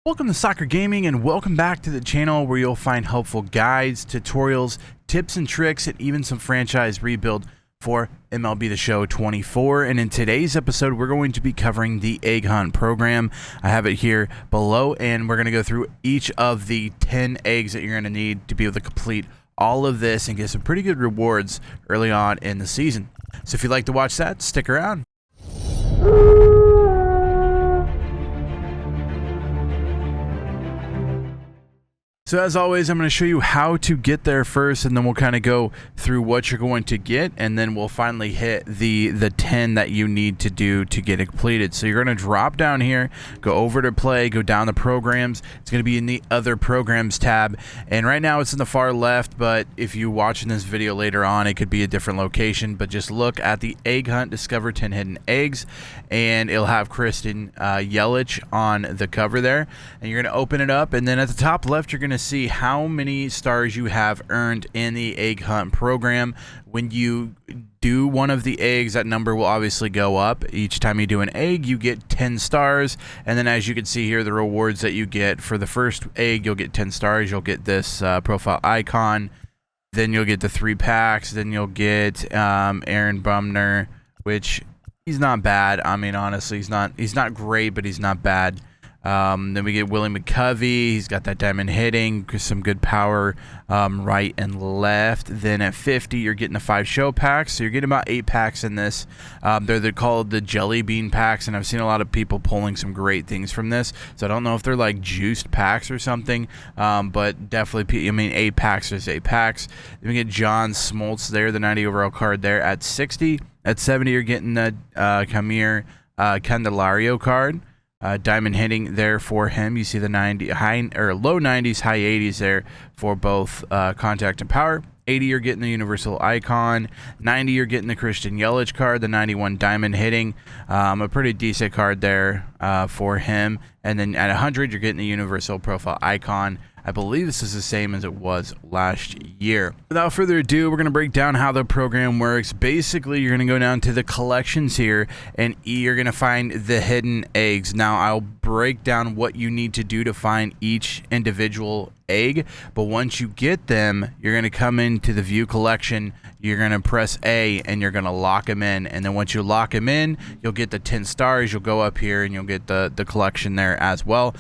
Welcome to Soccer Gaming and welcome back to the channel where you'll find helpful guides, tutorials, tips and tricks, and even some franchise rebuild for MLB The Show 24. And in today's episode, we're going to be covering the egg hunt program. I have it here below, and we're going to go through each of the 10 eggs that you're going to need to be able to complete all of this and get some pretty good rewards early on in the season. So if you'd like to watch that, stick around. So as always, I'm going to show you how to get there first, and then we'll kind of go through what you're going to get, and then we'll finally hit the 10 that you need to do to get it completed. So you're going to drop down here, go over to play, go down the programs. It's going to be in the other programs tab, and right now it's in the far left, but if you're watching this video later on, it could be a different location. But just look at the egg hunt, discover 10 hidden eggs, and it'll have Christian Yelich on the cover there, and you're going to open it up, and then at the top left you're going to see how many stars you have earned in the egg hunt program. When you do one of the eggs, that number will obviously go up. Each time you do an egg, you get 10 stars, and then as you can see here, the rewards that you get for the first egg, you'll get 10 stars. You'll get this profile icon, then you'll get the 3 packs, then you'll get Aaron Bumner, which he's not bad. I mean, honestly, he's not great, but he's not bad. Then we get Willie McCovey. He's got that diamond hitting, some good power right and left. Then at 50, you're getting the 5 show packs. So you're getting about 8 packs in this. They're called the jelly bean packs, and I've seen a lot of people pulling some great things from this. So I don't know if they're like juiced packs or something, but definitely, I mean, 8 packs is 8 packs. Then we get John Smoltz there, the 90 overall card there at 60. At 70, you're getting the Camille Candelario card. Diamond hitting there for him. You see the 90 high or low 90s, high 80s there for both contact and power. 80, you're getting the universal icon. 90, you're getting the Christian Yelich card, the 91 diamond hitting. A pretty decent card there for him. And then at 100, you're getting the universal profile icon. I believe this is the same as it was last year. Without further ado, we're going to break down how the program works. Basically, you're going to go down to the collections here, and you're going to find the hidden eggs. Now, I'll break down what you need to do to find each individual egg, but once you get them, you're going to come into the view collection, you're going to press A, and you're going to lock them in, and then once you lock them in, you'll get the 10 stars. You'll go up here and you'll get the collection there as well.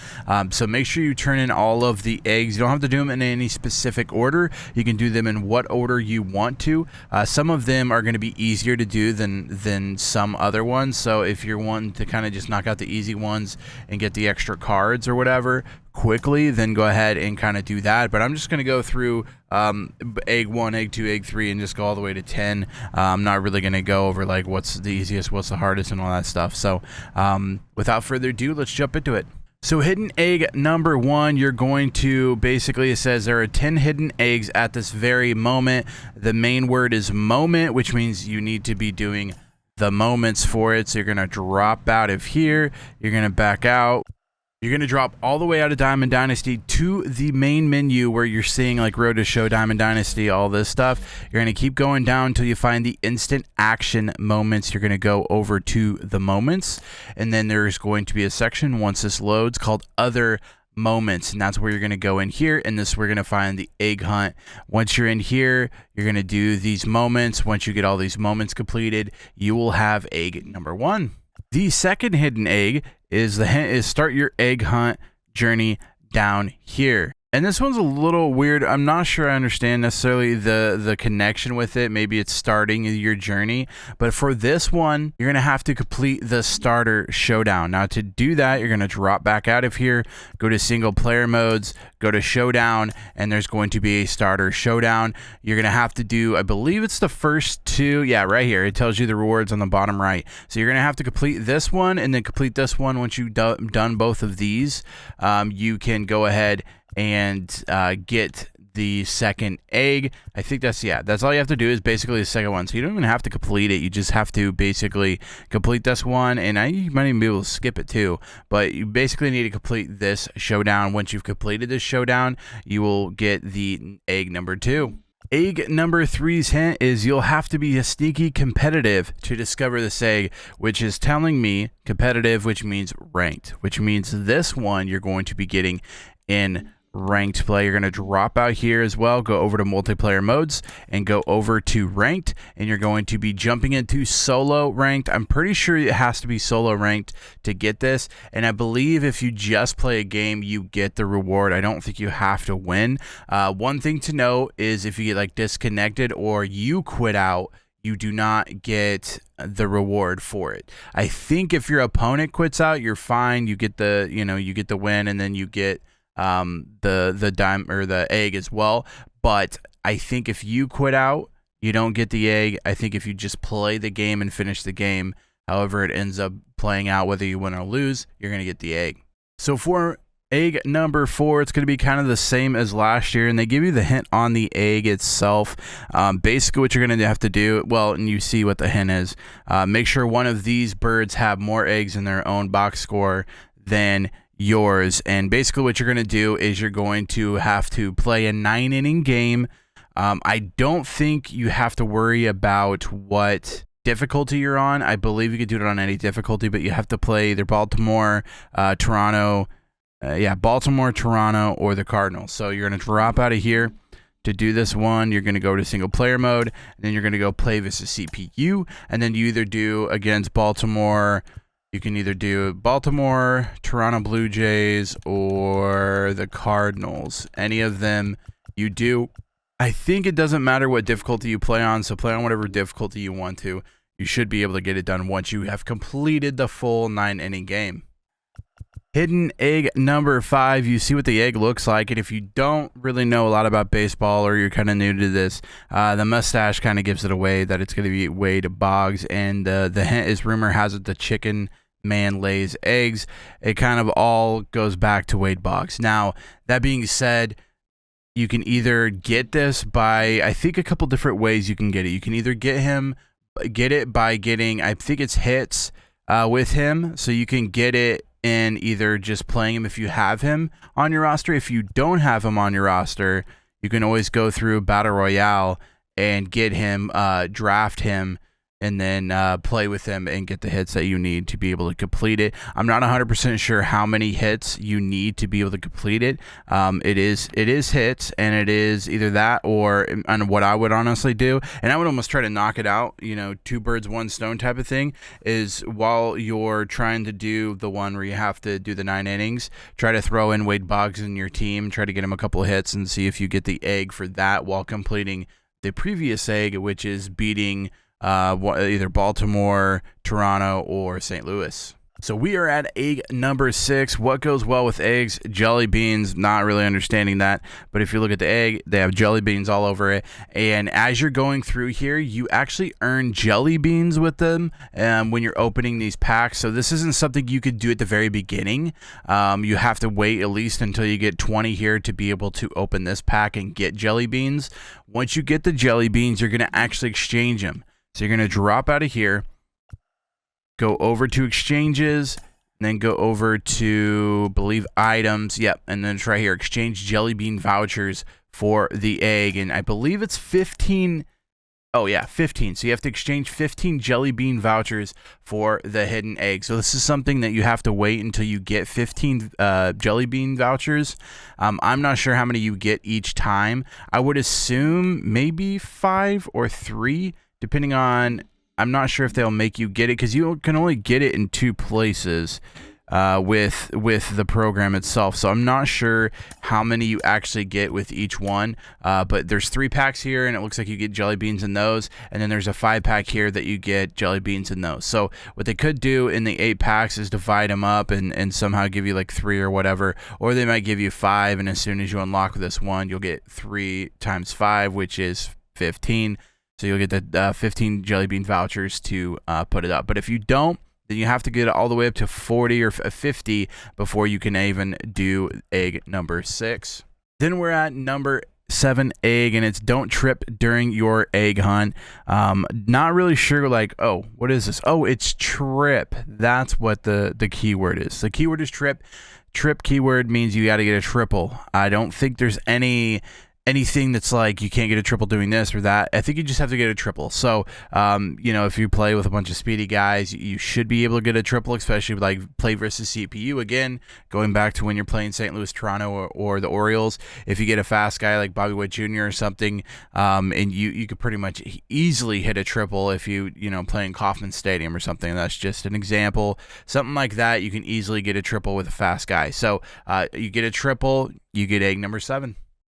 So make sure you turn in all of the eggs. You don't have to do them in any specific order. You can do them in what order you want to. Some of them are going to be easier to do than some other ones, so if you're wanting to kind of just knock out the easy ones and get the extra cards or whatever quickly, then go ahead and kind of do that. But I'm just going to go through egg 1, egg 2, egg 3, and just go all the way to 10. I'm not really going to go over like what's the easiest, what's the hardest, and all that stuff. So without further ado, let's jump into it. So hidden egg number 1, you're going to basically, it says there are 10 hidden eggs at this very moment. The main word is moment, which means you need to be doing the moments for it. So you're going to drop out of here. You're going to back out. You're going to drop all the way out of Diamond Dynasty to the main menu where you're seeing like Road to Show, Diamond Dynasty, all this stuff. You're going to keep going down until you find the instant action moments. You're going to go over to the moments, and then there's going to be a section once this loads called other moments, and that's where you're going to go in here, and this we're going to find the egg hunt. Once you're in here, you're going to do these moments. Once you get all these moments completed, you will have egg number 1. The second hidden egg is start your egg hunt journey down here. And this one's a little weird. I'm not sure I understand necessarily the connection with it. Maybe it's starting your journey. But for this one, you're going to have to complete the starter showdown. Now, to do that, you're going to drop back out of here, go to single player modes, go to showdown, and there's going to be a starter showdown. You're going to have to do, I believe it's the first 2. Yeah, right here. It tells you the rewards on the bottom right. So you're going to have to complete this one and then complete this one. Once you've done both of these, you can go ahead and get the second egg. I think that's all you have to do is basically the second one. So you don't even have to complete it. You just have to basically complete this one, and you might even be able to skip it too. But you basically need to complete this showdown. Once you've completed this showdown, you will get the egg number 2. Egg number 3's hint is you'll have to be a sneaky competitive to discover this egg, which is telling me competitive, which means ranked, which means this one you're going to be getting in ranked play. You're going to drop out here as well, go over to multiplayer modes and go over to ranked, and you're going to be jumping into solo ranked. I'm pretty sure it has to be solo ranked to get this, and I believe if you just play a game you get the reward. I don't think you have to win. One thing to note is if you get like disconnected or you quit out, you do not get the reward for it. I think if your opponent quits out, you're fine. You get the, you get the win, and then you get the dime or the egg as well. But I think if you quit out, you don't get the egg. I think if you just play the game and finish the game, however it ends up playing out, whether you win or lose, you're going to get the egg. So for egg number 4, it's going to be kind of the same as last year, and they give you the hint on the egg itself. Basically what you're going to have to do, well, and you see what the hint is, make sure one of these birds have more eggs in their own box score than yours. And basically what you're going to do is you're going to have to play a 9-inning game. I don't think you have to worry about what difficulty you're on. I believe you could do it on any difficulty, but you have to play either Baltimore, Toronto, or the Cardinals. So you're going to drop out of here. To do this one, you're going to go to single player mode, and then you're going to go play versus CPU, and then you either do against Baltimore. You can either do Baltimore, Toronto Blue Jays, or the Cardinals. Any of them you do. I think it doesn't matter what difficulty you play on, so play on whatever difficulty you want to. You should be able to get it done once you have completed the full 9-inning game. Hidden egg number 5, you see what the egg looks like, and if you don't really know a lot about baseball or you're kind of new to this, the mustache kind of gives it away that it's going to be Wade Boggs, and the hint is rumor has it the chicken man lays eggs. It kind of all goes back to Wade Boggs. Now, that being said, you can either get this by, I think a couple different ways you can get it. You can either get it by getting, I think it's hits with him, so you can get it in either just playing him if you have him on your roster. If you don't have him on your roster, you can always go through Battle Royale and get him, draft him, and then play with him and get the hits that you need to be able to complete it. I'm not 100% sure how many hits you need to be able to complete it. It is hits, and it is either that or, and what I would honestly do, and I would almost try to knock it out, 2 birds, 1 stone type of thing, is while you're trying to do the one where you have to do the 9 innings, try to throw in Wade Boggs in your team, try to get him a couple of hits and see if you get the egg for that while completing the previous egg, which is beating either Baltimore, Toronto, or St. Louis. So we are at egg number 6. What goes well with eggs? Jelly beans. Not really understanding that, but if you look at the egg, they have jelly beans all over it. And as you're going through here, you actually earn jelly beans with them when you're opening these packs. So this isn't something you could do at the very beginning. You have to wait at least until you get 20 here to be able to open this pack and get jelly beans. Once you get the jelly beans, you're going to actually exchange them. So you're going to drop out of here, go over to exchanges, and then go over to, believe, items. Yep, and then it's right here, exchange jelly bean vouchers for the egg. And I believe it's 15. Oh, yeah, 15. So you have to exchange 15 jelly bean vouchers for the hidden egg. So this is something that you have to wait until you get 15 jelly bean vouchers. I'm not sure how many you get each time. I would assume maybe 5 or 3. Depending on, I'm not sure if they'll make you get it, because you can only get it in 2 places with the program itself. So I'm not sure how many you actually get with each one. But there's 3 packs here, and it looks like you get jelly beans in those. And then there's a 5-pack here that you get jelly beans in those. So what they could do in the 8 packs is divide them up and somehow give you like 3 or whatever. Or they might give you 5, and as soon as you unlock this one, you'll get 3 times 5, which is 15. So you'll get the 15 jelly bean vouchers to put it up. But if you don't, then you have to get it all the way up to 40 or 50 before you can even do egg number 6. Then we're at number 7 egg, and it's don't trip during your egg hunt. Not really sure, like, oh, what is this? Oh, it's trip. That's what the keyword is. The keyword is trip. Trip keyword means you got to get a triple. I don't think there's any anything that's like you can't get a triple doing this or that, I think you just have to get a triple. So, if you play with a bunch of speedy guys, you should be able to get a triple, especially like play versus CPU. Again, going back to when you're playing St. Louis, Toronto, or the Orioles, if you get a fast guy like Bobby Witt Jr. or something, and you could pretty much easily hit a triple if you playing Kauffman Stadium or something. That's just an example. Something like that, you can easily get a triple with a fast guy. So you get a triple, you get egg number 7.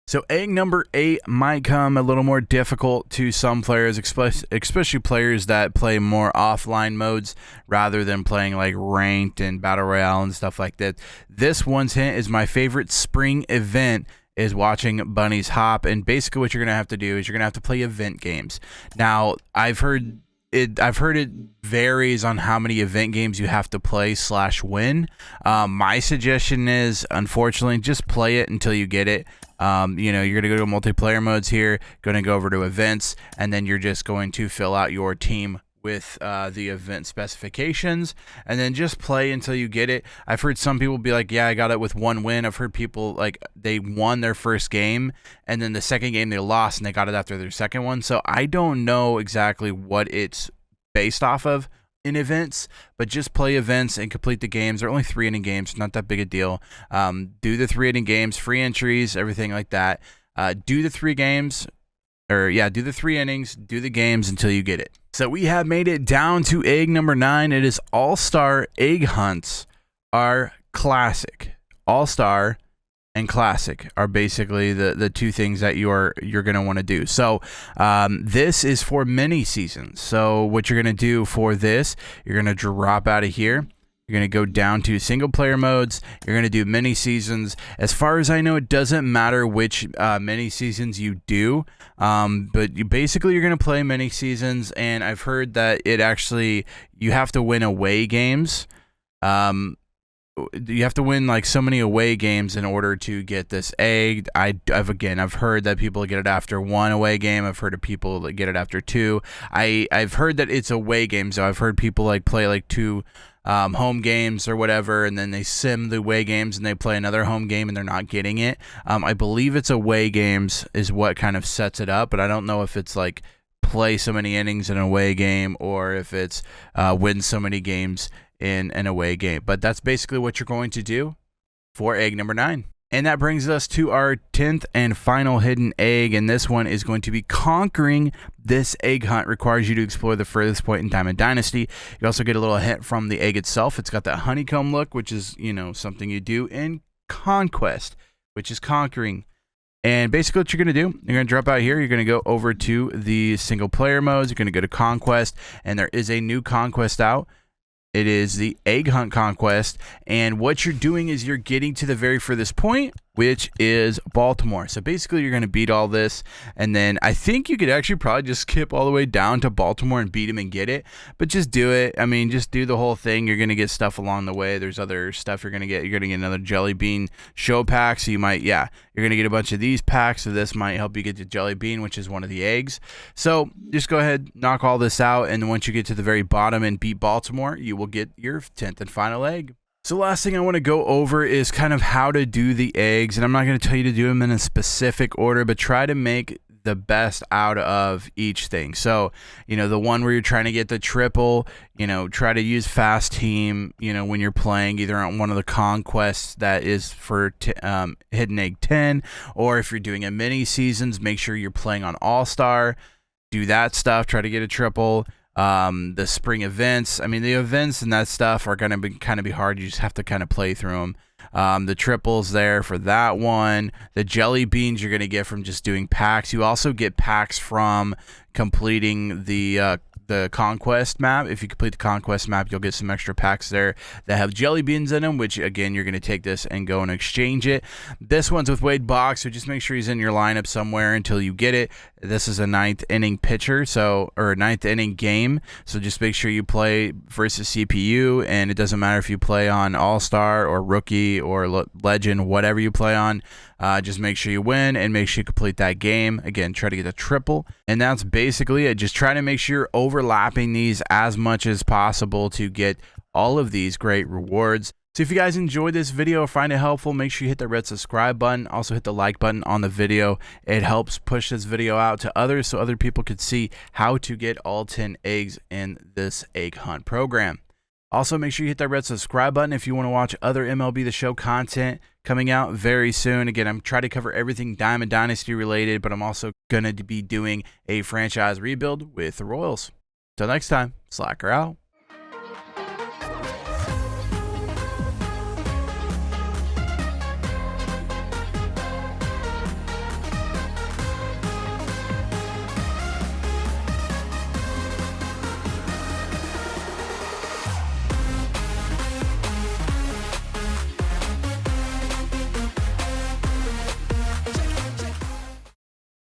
So egg number 8 might come a little more difficult to some players, especially players that play more offline modes rather than playing like ranked and battle royale and stuff like that. This one's hint is my favorite spring event is watching bunnies hop, and basically what you're gonna have to do is you're gonna have to play event games. Now I've heard it varies on how many event games you have to play /win. My suggestion is, unfortunately, just play it until you get it. You're going to go to multiplayer modes here, going to go over to events, and then you're just going to fill out your team with the event specifications, and then just play until you get it. I've heard some people be like, yeah, I got it with 1 win. I've heard people like they won their first game, and then the second game they lost, and they got it after their second one. So I don't know exactly what it's based off of in events, but just play events and complete the games. They're only 3-inning games, not that big a deal. Do the 3-inning games, free entries, everything like that. Do the 3 games. Do the 3 innings, do the games until you get it. So we have made it down to egg number 9. It is All-Star Egg Hunts are classic. All-Star and classic are basically the 2 things that you're going to want to do. So this is for mini seasons. So what you're going to do for this, you're going to drop out of here. You're going to go down to single player modes. You're going to do mini seasons. As far as I know, it doesn't matter which mini seasons you do, but you're going to play mini seasons. And I've heard that you have to win away games. You have to win like so many away games in order to get this egg. I've heard that people get it after 1 away game. I've heard of people that get it after 2. I've heard that it's away games. So I've heard people like play like 2 home games or whatever, and then they sim the away games and they play another home game and they're not getting it. I believe it's away games is what kind of sets it up, but I don't know if it's like play so many innings in an away game or if it's win so many games in an away game. But that's basically what you're going to do for egg number 9. And that brings us to our 10th and final hidden egg, and this one is going to be conquering this egg hunt. Requires you to explore the furthest point in time in Dynasty. You also get a little hint from the egg itself. It's got that honeycomb look, which is, something you do in Conquest, which is conquering. And basically what you're going to do, you're going to drop out here. You're going to go over to the single player modes. You're going to go to Conquest, and there is a new Conquest out. It is the Egg Hunt Conquest, and what you're doing is you're getting to the very furthest point, which is Baltimore. So basically you're going to beat all this, and then I think you could actually probably just skip all the way down to Baltimore and beat him and get it, but just do it. I mean, just do the whole thing. You're going to get stuff along the way. There's other stuff you're going to get. You're going to get another Jelly Bean show pack, so you're going to get a bunch of these packs, so this might help you get the Jelly Bean, which is one of the eggs. So just go ahead, knock all this out, and then once you get to the very bottom and beat Baltimore, you will get your 10th and final egg. So last thing I want to go over is kind of how to do the eggs, and I'm not going to tell you to do them in a specific order, but try to make the best out of each thing. So, the one where you're trying to get the triple, try to use fast team, when you're playing either on one of the conquests that is for hidden egg 10, or if you're doing a mini seasons, make sure you're playing on All-Star, do that stuff, try to get a triple. The spring events, the events and that stuff are going to be hard. You just have to kind of play through them. The triples there for that one. The jelly beans you're going to get from just doing packs. You also get packs from completing the conquest map. If you complete the conquest map, you'll get some extra packs there that have jelly beans in them, which again, you're going to take this and go and exchange it. This one's with Wade Boggs, so just make sure he's in your lineup somewhere until you get it. This is a 9th inning pitcher, or a 9th inning game, so just make sure you play versus CPU, and it doesn't matter if you play on All-Star or Rookie or Legend, whatever you play on. Just make sure you win and make sure you complete that game. Again, try to get a triple, and that's basically it. Just try to make sure you're overlapping these as much as possible to get all of these great rewards. So if you guys enjoyed this video or find it helpful, make sure you hit the red subscribe button. Also hit the like button on the video. It helps push this video out to others so other people could see how to get all 10 eggs in this egg hunt program. Also, make sure you hit that red subscribe button if you want to watch other MLB The Show content coming out very soon. Again, I'm trying to cover everything Diamond Dynasty related, but I'm also going to be doing a franchise rebuild with the Royals. Till next time, Slacker out.